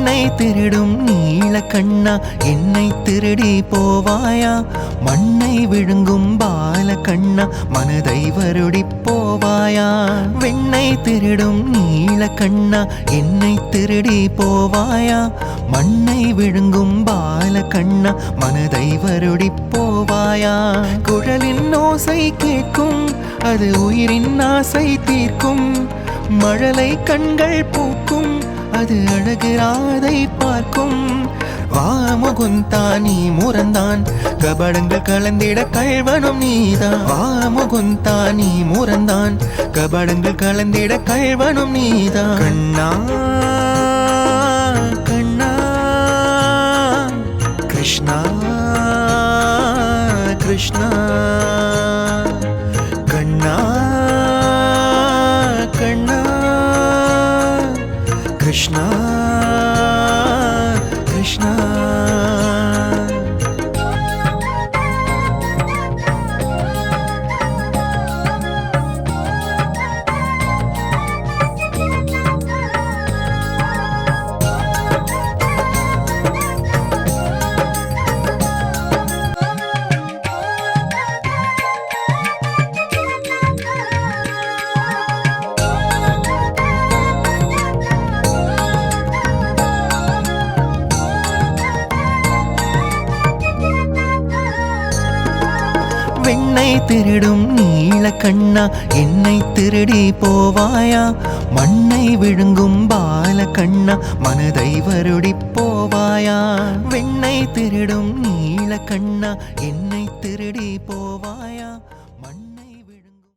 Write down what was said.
விண்ணை திருடும் நீல கண்ணா என்னை திருடி போவாயா மண்ணை விழுங்கும் பால கண்ணா மனதை வருடி போவாயா விண்ணை திருடும் நீல கண்ணா என்னை திருடி போவாயா மண்ணை விழுங்கும் பால கண்ணா மனதை வருடி போவாயா குழலின் ஓசை கேட்கும் அது உயிரின் ஆசை தீர்க்கும் மழலை கண்கள் பூக்கும் அது அழகு ராதை பார்க்கும் வா முகுந்தா நீ முரந்தான் கபடங்கள் கலந்திட கள்வனும் நீதான் வா முகுந்தா நீ முரந்தான் கபடங்கள் கலந்திட கள்வனும் நீதான் கண்ணா கண்ணா கிருஷ்ணா கிருஷ்ணா கண்ணா கண்ணா கிருஷ்ணா கிருஷ்ணா விண்ணை திருடும் நீல கண்ணா என்னை திருடி போவாயா மண்ணை விழுங்கும் பால கண்ணா மனதை வருடி போவாயா விண்ணை திருடும் நீல கண்ணா என்னை திருடி போவாயா